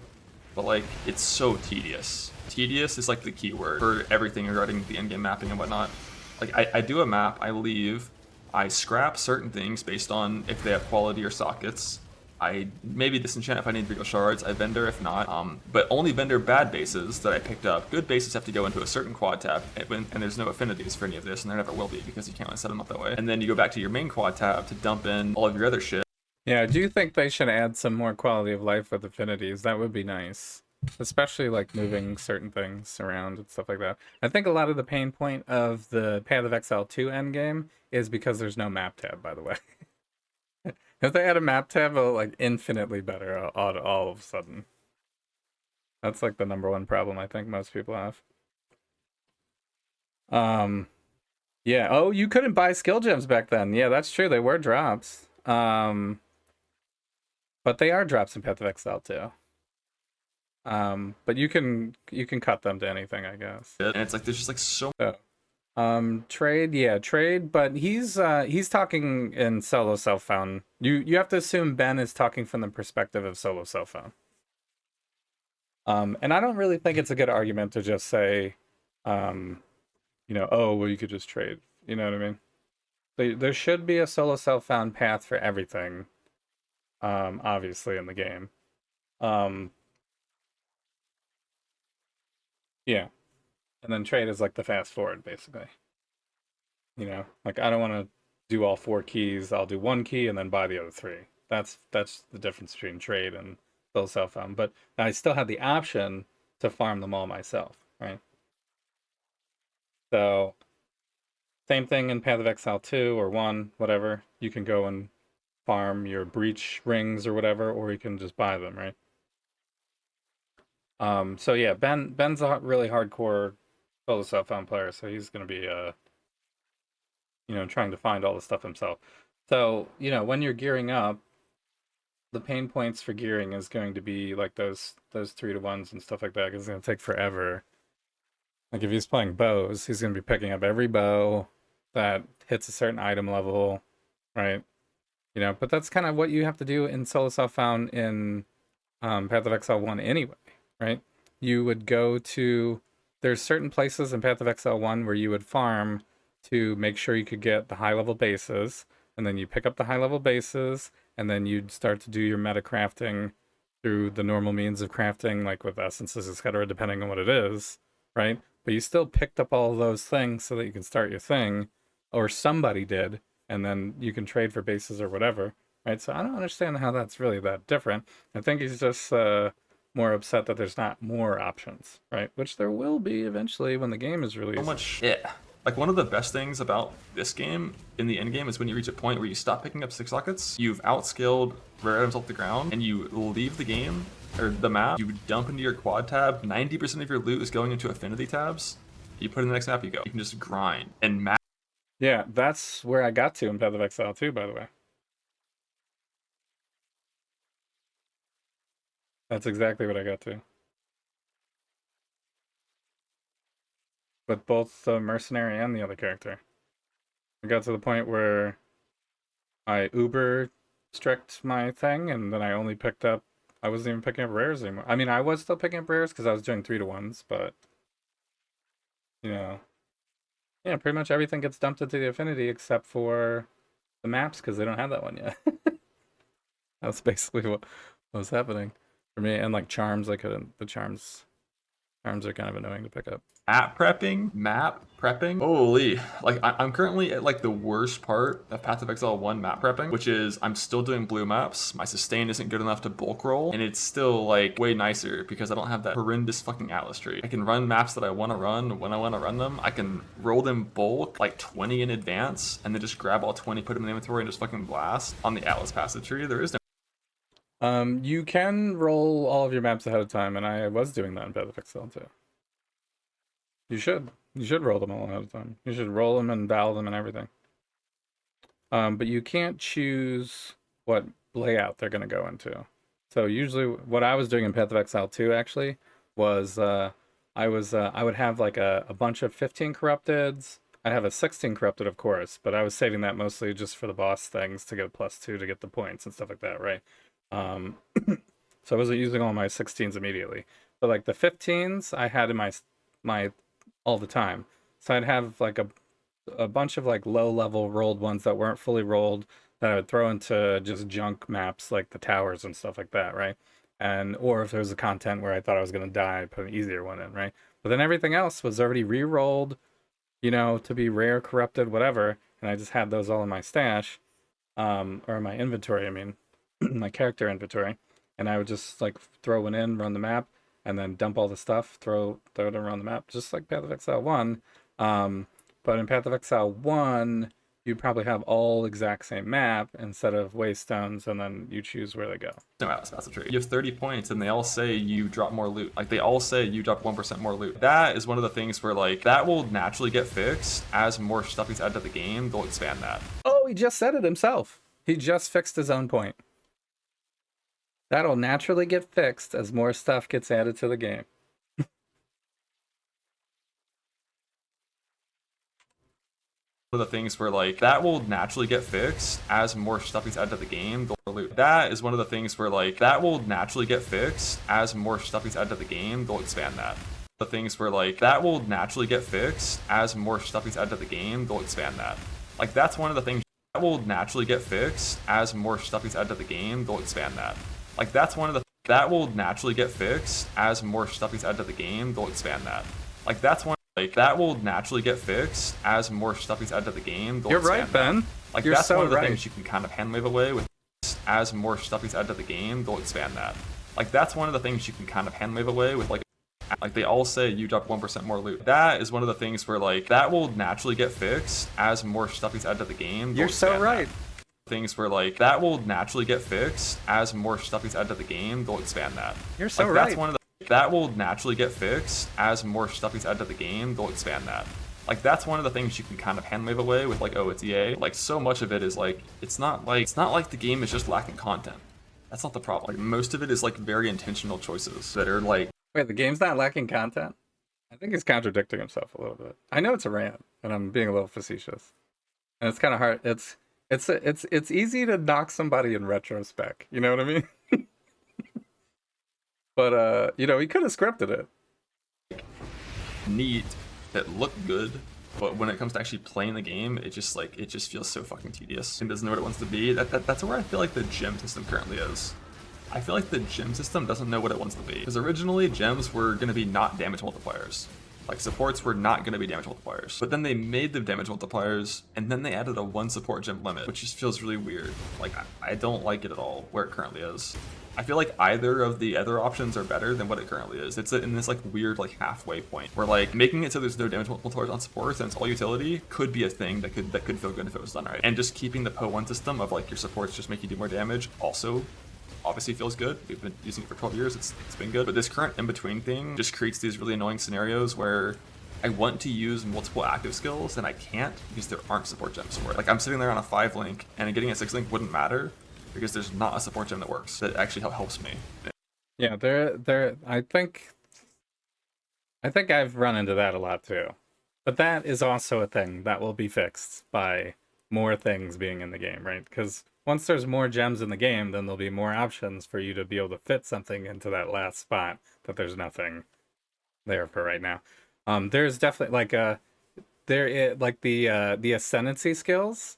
But like, it's so tedious. Tedious is like the key word for everything regarding the endgame mapping and whatnot. Like I do a map, I leave, I scrap certain things based on if they have quality or sockets. I maybe disenchant if I need Regal Shards, I vendor if not, but only vendor bad bases that I picked up. Good bases have to go into a certain quad tab, and there's no affinities for any of this, and there never will be because you can't really set them up that way. And then you go back to your main quad tab to dump in all of your other shit. Yeah, do you think they should add some more quality of life with affinities? That would be nice. Especially like moving certain things around and stuff like that. I think a lot of the pain point of the Path of Exile 2 endgame is because there's no map tab, by the way. If they had a map tab, it'll like infinitely better all of a sudden. That's like the number one problem I think most people have. Yeah. Oh, you couldn't buy skill gems back then. Yeah, that's true. They were drops. But they are drops in Path of Exile too. But you can cut them to anything, I guess. And it's like there's just like so. Trade, yeah, trade, but he's talking in solo self-found. You have to assume Ben is talking from the perspective of solo self-found. And I don't really think it's a good argument to just say, you know, oh well, you could just trade. You know what I mean? There should be a solo self-found path for everything. Obviously in the game. Yeah. And then trade is like the fast forward, basically. You know, like I don't want to do all 4 keys. I'll do 1 key and then buy the other 3. That's the difference between trade and full self-found. But I still have the option to farm them all myself, right? So same thing in Path of Exile 2 or 1, whatever. You can go and farm your breach rings or whatever, or you can just buy them, right? So yeah, Ben's a really hardcore solo self-found player, so he's gonna be trying to find all the stuff himself. So, when you're gearing up, the pain points for gearing is going to be like those 3-to-1s and stuff like that, because it's gonna take forever. Like if he's playing bows, he's gonna be picking up every bow that hits a certain item level, right? But that's kind of what you have to do in solo self-found in Path of Exile 1 anyway, right? You would go to, there's certain places in Path of Exile 1 where you would farm to make sure you could get the high level bases, and then you pick up the high level bases, and then you'd start to do your meta crafting through the normal means of crafting, like with essences, etc., depending on what it is, right? But you still picked up all of those things so that you can start your thing, or somebody did, and then you can trade for bases or whatever, right? So I don't understand how that's really that different. I think he's just more upset that there's not more options, right? Which there will be eventually when the game is released. So much, yeah. Like, one of the best things about this game in the end game is when you reach a point where you stop picking up 6 sockets, you've outskilled rare items off the ground, and you leave the game, or the map, you dump into your quad tab, 90% of your loot is going into affinity tabs, you put in the next map, you go. You can just grind and map. Yeah, that's where I got to in Path of Exile 2, by the way. That's exactly what I got to. With both the mercenary and the other character. I got to the point where I uber strict my thing, and then I only picked up, I wasn't even picking up rares anymore. I mean, I was still picking up rares because I was doing 3-to-1s, but, yeah, pretty much everything gets dumped into the affinity except for the maps because they don't have that one yet. That's basically what was happening for me. And like charms, I couldn't, the charms are kind of annoying to pick up. Map prepping. Holy, like I'm currently at like the worst part of Path of Exile 1 map prepping, which is I'm still doing blue maps. My sustain isn't good enough to bulk roll, and it's still like way nicer because I don't have that horrendous fucking Atlas tree. I can run maps that I want to run when I want to run them. I can roll them bulk like 20 in advance, and then just grab all 20, put them in the inventory, and just fucking blast. On the Atlas passive tree, there is no. You can roll all of your maps ahead of time, and I was doing that in Path of Exile too. You should roll them all ahead of time. You should roll them and battle them and everything. But you can't choose what layout they're going to go into. So usually, what I was doing in Path of Exile 2 actually was I would have like a bunch of 15 corrupteds. I'd have a 16 corrupted, of course, but I was saving that mostly just for the boss things to get a +2 to get the points and stuff like that, right? So I wasn't using all my 16s immediately, but like the 15s I had in my all the time. So I'd have like a bunch of like low level rolled ones that weren't fully rolled that I would throw into just junk maps like the towers and stuff like that, right? And or if there was a content where I thought I was gonna die, I'd put an easier one in, right? But then everything else was already re-rolled, to be rare, corrupted, whatever, and I just had those all in my stash, or in my inventory, I mean, my character inventory, and I would just like throw one in, run the map, and then dump all the stuff, throw it around the map, just like Path of Exile 1. But in Path of Exile 1, you probably have all exact same map instead of waystones, and then you choose where they go. No Atlas passive tree. You have 30 points, and they all say you drop more loot. Like, they all say you drop 1% more loot. That is one of the things where, like, that will naturally get fixed as more stuff gets added to the game. They'll expand that. Oh, he just said it himself. He just fixed his own point. That'll naturally get fixed as more stuff gets added to the game. One of the things where, like, that will naturally get fixed as more stuff gets added to the game. That is one of the things where, like, that will naturally get fixed as more stuff gets added to the game. They'll expand that. The things where, like, that will naturally get fixed as more stuff gets added to the game. They'll expand that. Like, that's one of the things that will naturally get fixed as more stuff gets added to the game. They'll expand that. Like, that's one of the that will naturally get fixed as more stuff gets added to the game. They'll expand that. Like, that's one. Like, that will naturally get fixed as more stuff gets added to the game. They'll You're right, Ben. Like, You're that's so one of the right. things you can kind of hand wave away with. As more stuff gets added to the game, they'll expand that. Like, that's one of the things you can kind of hand wave away with, like, Like they all say you drop 1% more loot. That is one of the things where like that will naturally get fixed as more stuff gets added to the game. You're so right. Things where like that will naturally get fixed as more stuff gets added to the game. They'll expand that. You're so like, right. That's one of the that will naturally get fixed as more stuff gets added to the game. They'll expand that. Like that's one of the things you can kind of hand wave away with like, oh, it's EA. Like so much of it is like it's not like the game is just lacking content. That's not the problem. Like most of it is like very intentional choices that are like. Wait, the game's not lacking content? I think he's contradicting himself a little bit. I know it's a rant, and I'm being a little facetious, and it's kind of hard. It's easy to knock somebody in retrospect. You know what I mean? But you know, he could have scripted it. Neat, that look good, but when it comes to actually playing the game, it just feels so fucking tedious and doesn't know what it wants to be. That's where I feel like the gem system currently is. I feel like the gem system doesn't know what it wants to be. Because originally gems were going to be not damage multipliers. Like supports were not going to be damage multipliers. But then they made them damage multipliers, and then they added a 1 support gem limit, which just feels really weird. Like I don't like it at all where it currently is. I feel like either of the other options are better than what it currently is. It's in this like weird like halfway point where like making it so there's no damage multipliers on supports and it's all utility could be a thing that could feel good if it was done right. And just keeping the PoE1 system of like your supports just make you do more damage also obviously feels good. We've been using it for 12 years, it's been good. But this current in-between thing just creates these really annoying scenarios where I want to use multiple active skills and I can't because there aren't support gems for it. Like I'm sitting there on a 5 link and getting a 6 link wouldn't matter because there's not a support gem that works that actually helps me. Yeah, I think I've run into that a lot too. But that is also a thing that will be fixed by more things being in the game, right? Because once there's more gems in the game, then there'll be more options for you to be able to fit something into that last spot that there's nothing there for right now. There's definitely like the ascendancy skills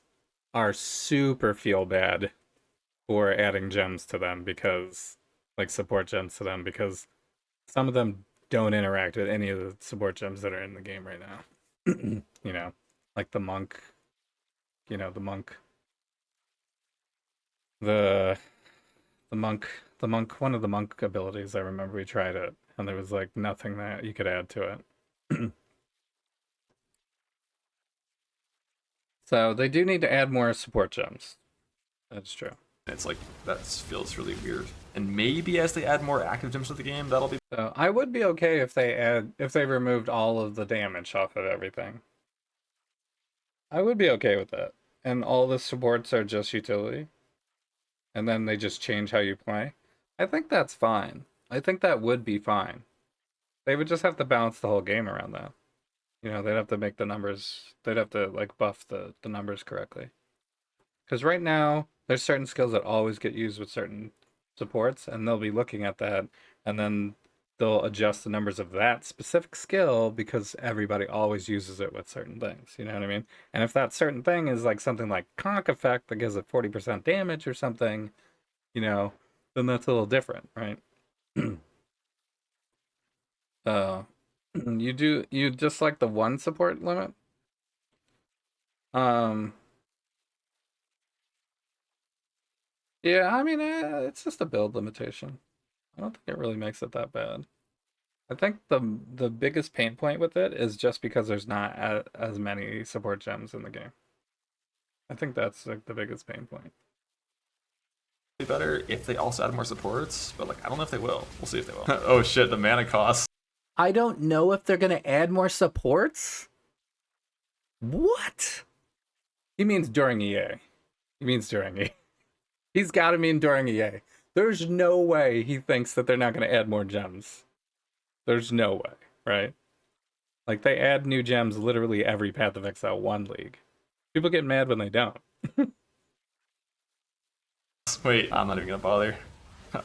are super feel bad for adding gems to them because like support gems to them because some of them don't interact with any of the support gems that are in the game right now. You know, like the monk, you know, the monk, one of the monk abilities, I remember we tried it and there was like nothing that you could add to it. So they do need to add more support gems. That's true. It's like that feels really weird. And maybe as they add more active gems to the game, that'll be. So I would be okay if they removed all of the damage off of everything. I would be okay with that. And all the supports are just utility. And then they just change how you play. I think that's fine. I think that would be fine. They would just have to balance the whole game around that. You know, they'd have to make the numbers, they'd have to like buff the numbers correctly. Because right now, there's certain skills that always get used with certain supports, and they'll be looking at that, and then they'll adjust the numbers of that specific skill because everybody always uses it with certain things. You know what I mean? And if that certain thing is like something like conk effect that gives it 40% damage or something, you know, then that's a little different, right? You just like the 1 support limit? Yeah, I mean, it's just a build limitation. I don't think it really makes it that bad. I think the biggest pain point with it is just because there's not as many support gems in the game. I think that's like the biggest pain point. Better if they also add more supports, but like I don't know if they will. We'll see if they will. Oh shit, the mana cost. I don't know if they're gonna add more supports. What? He means during EA. He means during EA. He's got to mean during EA. There's no way he thinks that they're not going to add more gems. There's no way, right? Like, they add new gems literally every Path of Exile 1 league. People get mad when they don't. Wait, I'm not even gonna bother.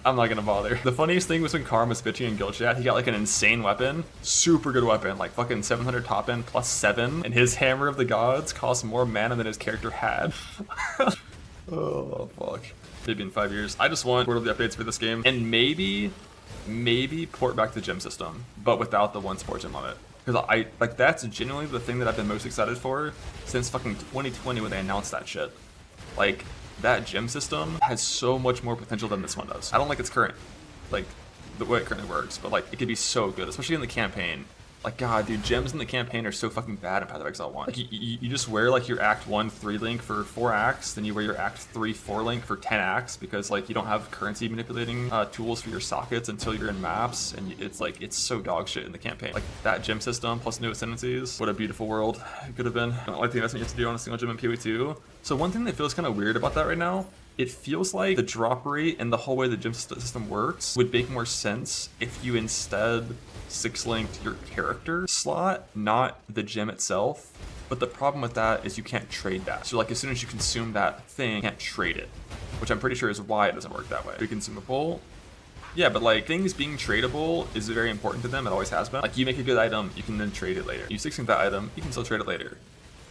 I'm not gonna bother. The funniest thing was when Karm was bitching in guild chat, he got like an insane weapon. Super good weapon, like fucking 700 top end plus 7. And his Hammer of the Gods costs more mana than his character had. Oh, fuck. Maybe in 5 years. I just want quarterly updates for this game. And maybe port back the gem system, but without the 1 support gem on it. Because like that's genuinely the thing that I've been most excited for since fucking 2020 when they announced that shit. Like, that gem system has so much more potential than this one does. I don't like its current, like, the way it currently works, but like it could be so good, especially in the campaign. Like, God, dude, gems in the campaign are so fucking bad in Path of Exile 1. Like, you just wear, like, your Act 1 3 link for 4 acts, then you wear your Act 3 4 link for 10 acts, because, like, you don't have currency manipulating tools for your sockets until you're in maps, and it's, like, it's so dog shit in the campaign. Like, that gem system plus new ascendancies, what a beautiful world it could have been. I don't like the investment you have to do on a single gem in PoE2. So one thing that feels kind of weird about that right now, it feels like the drop rate and the whole way the gem system works would make more sense if you instead 6-linked your character slot, not the gem itself. But the problem with that is you can't trade that. So like as soon as you consume that thing, you can't trade it, which I'm pretty sure is why it doesn't work that way. Consumable. Yeah, but like things being tradable is very important to them. It always has been. Like you make a good item, you can then trade it later. You 6-link that item, you can still trade it later.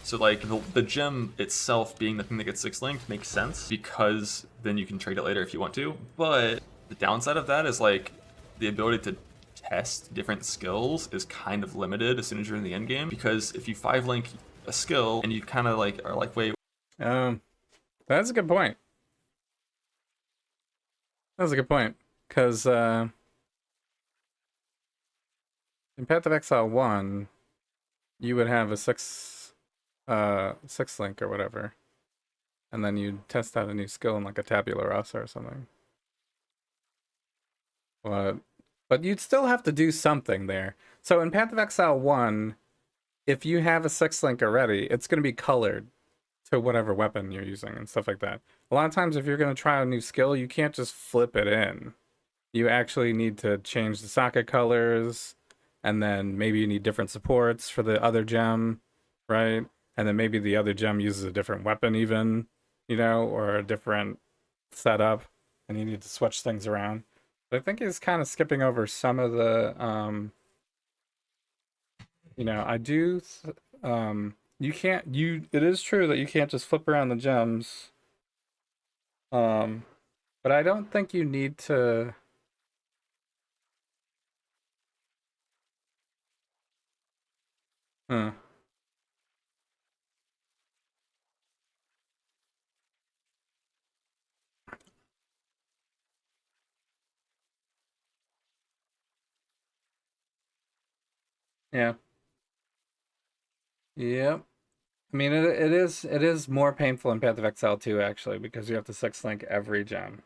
So like the gem itself being the thing that gets 6-linked makes sense because then you can trade it later if you want to. But the downside of that is like the ability to test different skills is kind of limited as soon as you're in the end game, because if you 5-link a skill and you kind of like are like, wait, that's a good point. That's a good point, because in Path of Exile 1 you would have a 6-link or whatever, and then you'd test out a new skill in like a tabula rasa or something. But you'd still have to do something there. So in Path of Exile 1, if you have a 6-link already, it's going to be colored to whatever weapon you're using and stuff like that. A lot of times if you're going to try a new skill, you can't just flip it in. You actually need to change the socket colors, and then maybe you need different supports for the other gem, right? And then maybe the other gem uses a different weapon even, you know, or a different setup, and you need to switch things around. But I think he's kind of skipping over some of the, you know, it is true that you can't just flip around the gems, but I don't think you need to. Huh. Yeah. Yep. I mean, it is more painful in Path of Exile 2 actually, because you have to 6-link every gem.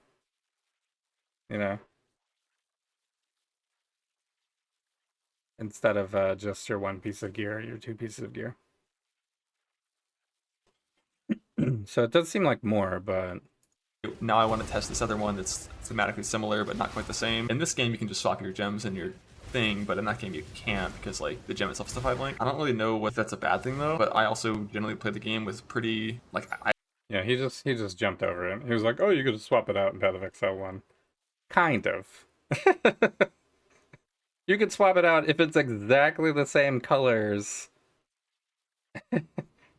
You know, instead of just your one piece of gear, your 2 pieces of gear. So it does seem like more, but now I want to test this other one that's thematically similar but not quite the same. In this game you can just swap your gems and your thing, but in that game you can't because like the gem itself is the 5-link. I don't really know if that's a bad thing though, but I also generally play the game with pretty like yeah, he just jumped over it. He was like, "Oh, you could swap it out in Path of Exile 1." Kind of. You could swap it out if it's exactly the same colors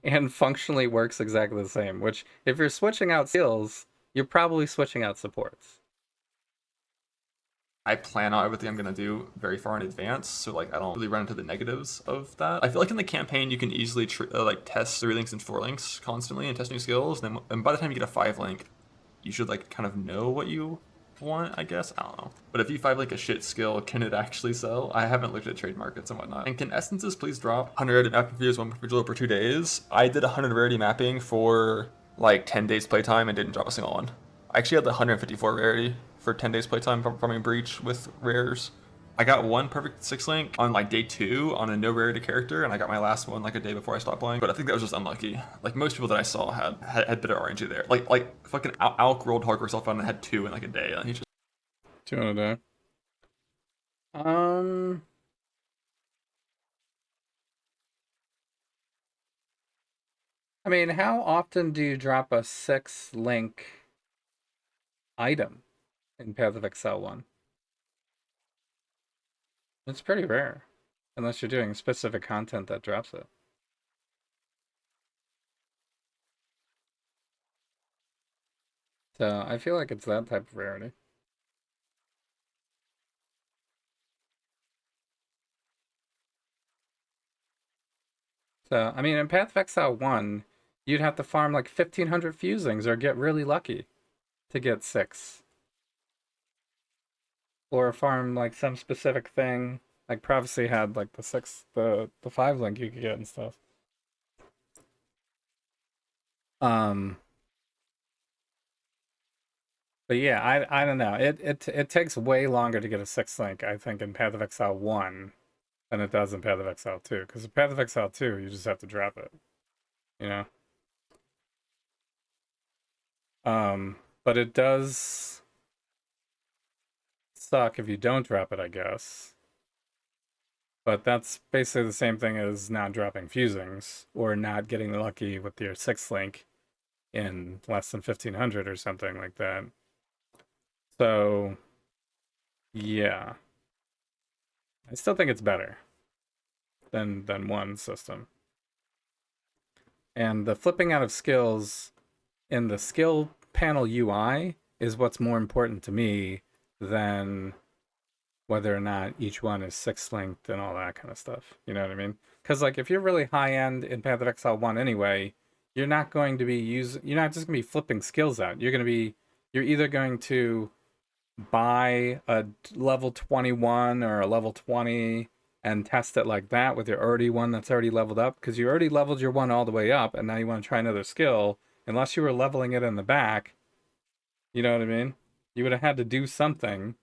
and functionally works exactly the same, which if you're switching out skills, you're probably switching out supports. I plan out everything I'm gonna do very far in advance, so like I don't really run into the negatives of that. I feel like in the campaign you can easily like test 3-links and 4-links constantly and test new skills. And by the time you get a 5-link, you should like kind of know what you want, I guess. I don't know. But if you 5-link a shit skill, can it actually sell? I haven't looked at trade markets and whatnot. And can essences please drop 100 rarity mapping views, 1 per per 2 days? I did 100 rarity mapping for like 10 days playtime and didn't drop a single one. I actually had the 154 rarity for 10 days playtime farming breach with rares. I got one perfect 6-link on like day 2 on a no rarity character, and I got my last one like a day before I stopped playing. But I think that was just unlucky. Like most people that I saw had better RNG there. Like fucking Alk rolled hardcore self found and had 2 in like a day, and he just 2 in a day. I mean, how often do you drop a 6-link item in Path of Exile 1? It's pretty rare, unless you're doing specific content that drops it. So I feel like it's that type of rarity. So, I mean, in Path of Exile 1, you'd have to farm like 1,500 fusings or get really lucky to get 6. or farm like some specific thing. Like Prophecy had like the 5 link you could get and stuff. Um, but yeah, I don't know. It takes way longer to get a 6 link, I think, in Path of Exile 1 than it does in Path of Exile 2. Because in Path of Exile 2, you just have to drop it, you know? But it does suck if you don't drop it, I guess. But that's basically the same thing as not dropping fusings or not getting lucky with your 6 link in less than 1500 or something like that. So, yeah. I still think it's better than one system. And the flipping out of skills in the skill panel UI is what's more important to me than whether or not each one is 6 linked and all that kind of stuff. You know what I mean? Because like if you're really high end in Path of Exile 1 anyway, you're not going to be you're not just gonna be flipping skills out. You're either going to buy a level 21 or a level 20 and test it like that with your already one that's already leveled up, because you already leveled your one all the way up and now you want to try another skill. Unless you were leveling it in the back, you know what I mean? You would have had to do something.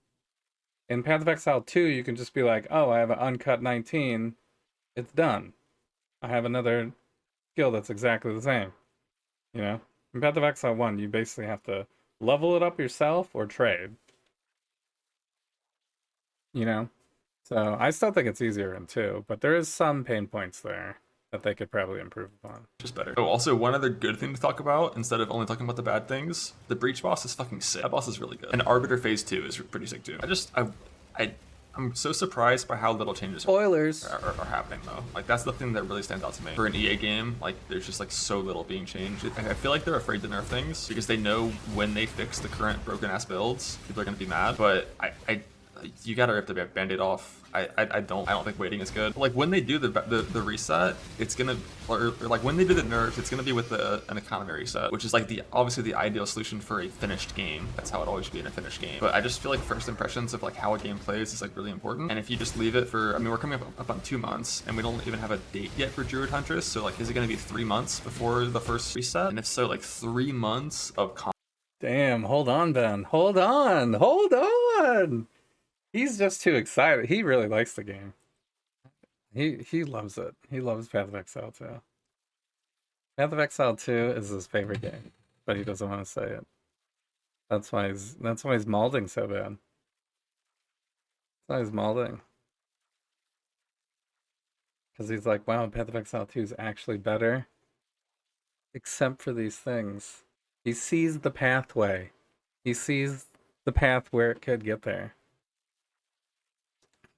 In Path of Exile 2, you can just be like, oh, I have an uncut 19. It's done. I have another skill that's exactly the same. You know? In Path of Exile 1, you basically have to level it up yourself or trade. You know? So I still think it's easier in 2, but there is some pain points there that they could probably improve upon. Just better. Oh, also one other good thing to talk about instead of only talking about the bad things. The Breach boss is fucking sick. That boss is really good. And Arbiter Phase 2 is pretty sick too. I'm so surprised by how little changes Spoilers. are happening though. Like that's the thing that really stands out to me. For an EA game, like there's just like so little being changed. I feel like they're afraid to nerf things because they know when they fix the current broken ass builds, people are gonna be mad. But you gotta rip the band-aid off. I don't think waiting is good. Like when they do the reset, it's gonna or like when they do the nerf, it's gonna be with an economy reset, which is like obviously the ideal solution for a finished game. That's how it always should be in a finished game. But I just feel like first impressions of like how a game plays is like really important. And if you just leave it for, I mean, we're coming up on 2 months, and we don't even have a date yet for Druid Huntress. So like, is it gonna be 3 months before the first reset? And if so, like 3 months of Damn, hold on, Ben. Hold on. Hold on. He's just too excited. He really likes the game. He loves it. He loves Path of Exile 2. Path of Exile 2 is his favorite game, but he doesn't want to say it. That's why he's malding so bad. That's why he's malding. Because he's like, wow, Path of Exile 2 is actually better. Except for these things. He sees the pathway. He sees the path where it could get there.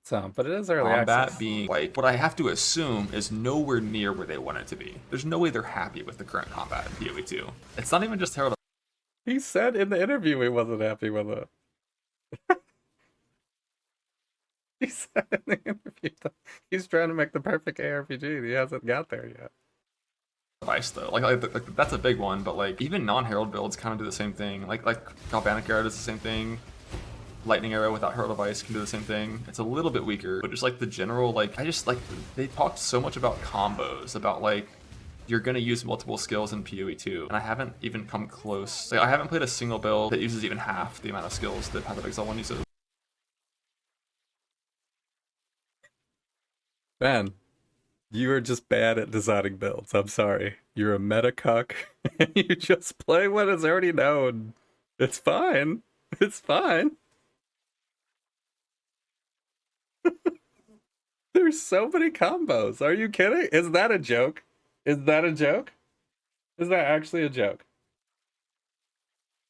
So, but it is early combat access. being like what I have to assume is nowhere near where they want it to be. There's no way they're happy with the current combat in PoE2. It's not even just Herald. He said in the interview he wasn't happy with it. He said in the interview that he's trying to make the perfect ARPG and he hasn't got there yet. Device though, like that's a big one, but like even non-Herald builds kind of do the same thing. Like Galvanic Arrow does the same thing. Lightning Arrow without Herald of Ice can do the same thing. It's a little bit weaker, but just like the general, like I just like they talked so much about combos, about like you're gonna use multiple skills in PoE2, and I haven't even come close. Like I haven't played a single build that uses even half the amount of skills that Path of Exile 1 uses. Ben, you are just bad at designing builds. I'm sorry. You're a meta cuck and you just play what is already known. It's fine. It's fine. There's so many combos. Are you kidding? Is that a joke? Is that a joke? Is that actually a joke?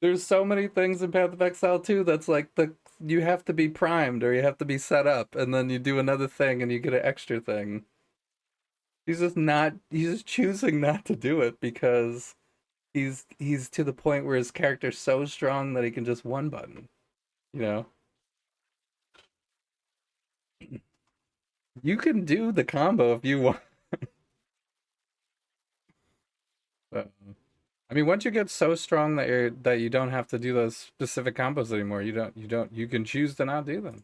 There's so many things in Path of Exile 2 that's like you have to be primed or you have to be set up, and then you do another thing and you get an extra thing. He's just choosing not to do it because he's to the point where his character's so strong that he can just one button. You know? You can do the combo if you want. I mean, once you get so strong that you don't have to do those specific combos anymore, you can choose to not do them.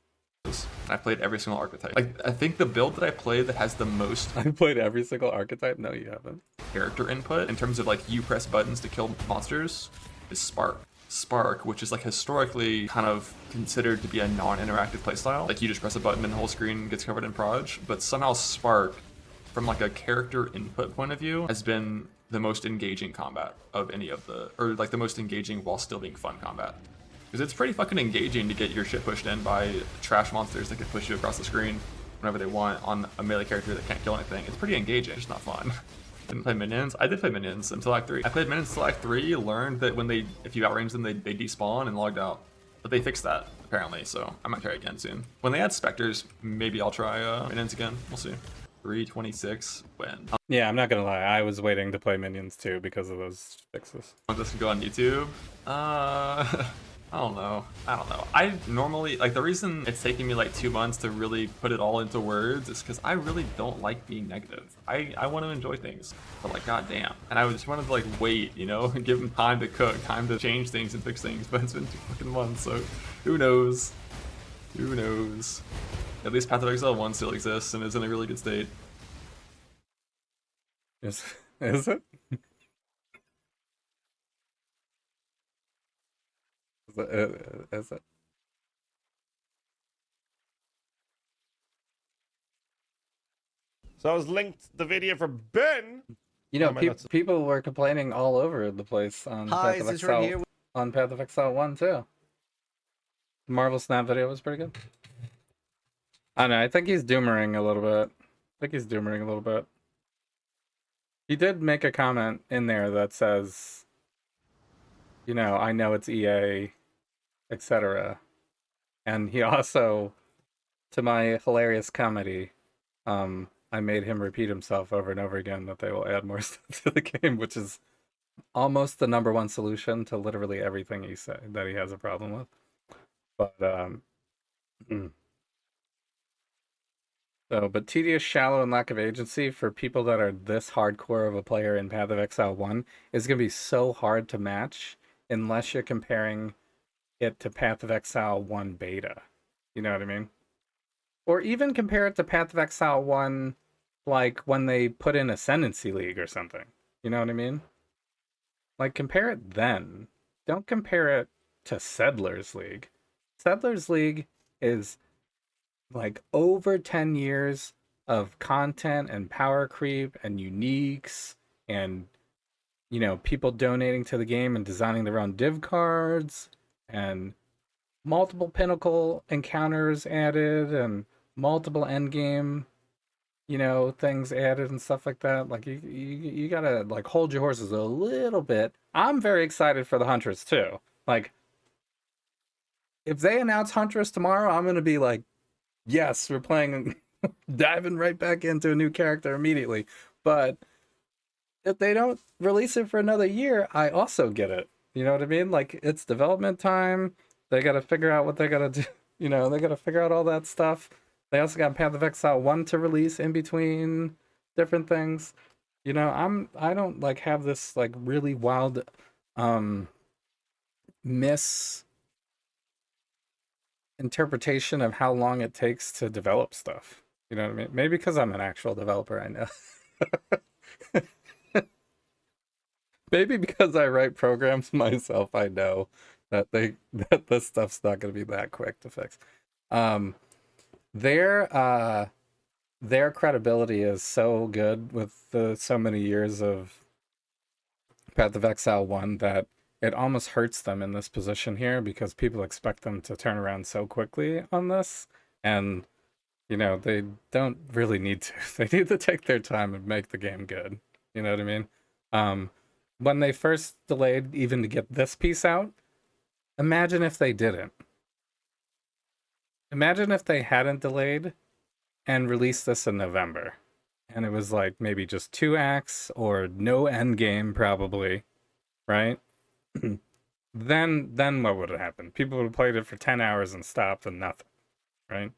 I played every single archetype. Like, I think the build that I played that has the most I played every single archetype. No, you haven't. character input in terms of like you press buttons to kill monsters is Spark. Spark, which is like historically kind of considered to be a non-interactive playstyle. Like you just press a button and the whole screen gets covered in proj, but somehow Spark, from like a character input point of view, has been the most engaging combat of any of the, or like the most engaging while still being fun combat. Because it's pretty fucking engaging to get your shit pushed in by trash monsters that can push you across the screen whenever they want on a melee character that can't kill anything. It's pretty engaging, it's just not fun. Didn't play minions. I did play minions until Act 3. I played minions until Act 3, learned that when if you outrange them, they despawn and logged out. But they fixed that, apparently, so I might try again soon. When they add specters, maybe I'll try minions again. We'll see. 326 when. Yeah, I'm not gonna lie. I was waiting to play minions too because of those fixes. This can go on YouTube. I don't know. I normally, like, the reason it's taking me like 2 months to really put it all into words is because I really don't like being negative. I want to enjoy things, but like, goddamn. And I just wanted to like wait, you know, give them time to cook, time to change things and fix things, but it's been 2 fucking months, so who knows? Who knows? At least Path of Exile 1 still exists and is in a really good state. Is it? Is it? So I was linked the video for Ben. You know, Am I not- People were complaining all over the place on Hi, Path is of this right Exile. here? On Path of Exile 1 too. The Marvel Snap video was pretty good. I don't know. I think he's doomering a little bit. He did make a comment in there that says, you know, I know it's EA, etc. And he also, to my hilarious comedy, I made him repeat himself over and over again that they will add more stuff to the game, which is almost the #1 solution to literally everything he said that he has a problem with. But but tedious, shallow, and lack of agency for people that are this hardcore of a player in Path of Exile 1 is going to be so hard to match unless you're comparing it to Path of Exile 1 beta. You know what I mean? Or even compare it to Path of Exile 1 like when they put in Ascendancy League or something. You know what I mean? Like, compare it then. Don't compare it to Settlers League. Settlers League is like over 10 years of content and power creep and uniques and, you know, people donating to the game and designing their own div cards and multiple pinnacle encounters added and multiple endgame, you know, things added and stuff like that. Like you gotta like hold your horses a little bit. I'm very excited for the Huntress too. Like, if they announce Huntress tomorrow, I'm gonna be like, yes, we're playing, diving right back into a new character immediately. But if they don't release it for another year, I also get it. You know what I mean? Like, it's development time. They got to figure out what they got to do. You know, they got to figure out all that stuff. They also got Path of Exile 1 to release in between different things. You know, I don't like have this like really wild misinterpretation of how long it takes to develop stuff. You know what I mean? Maybe because I'm an actual developer, I know. Maybe because I write programs myself, I know that this stuff's not going to be that quick to fix. Their credibility is so good with so many years of Path of Exile 1 that it almost hurts them in this position here because people expect them to turn around so quickly on this, and you know, they don't really need to. They need to take their time and make the game good. You know what I mean? When they first delayed even to get this piece out, imagine if they didn't. Imagine if they hadn't delayed and released this in November. And it was like maybe just 2 acts or no end game probably, right? then what would have happened? People would have played it for 10 hours and stopped and nothing, right?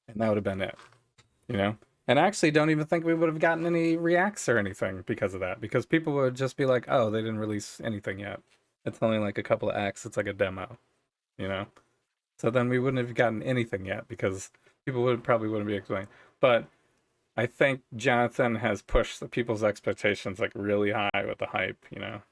And that would have been it, you know? And I actually don't even think we would have gotten any reacts or anything because of that. Because people would just be like, oh, they didn't release anything yet. It's only like a couple of acts. It's like a demo, you know? So then we wouldn't have gotten anything yet because people probably wouldn't be explaining. But I think Jonathan has pushed the people's expectations like really high with the hype, you know?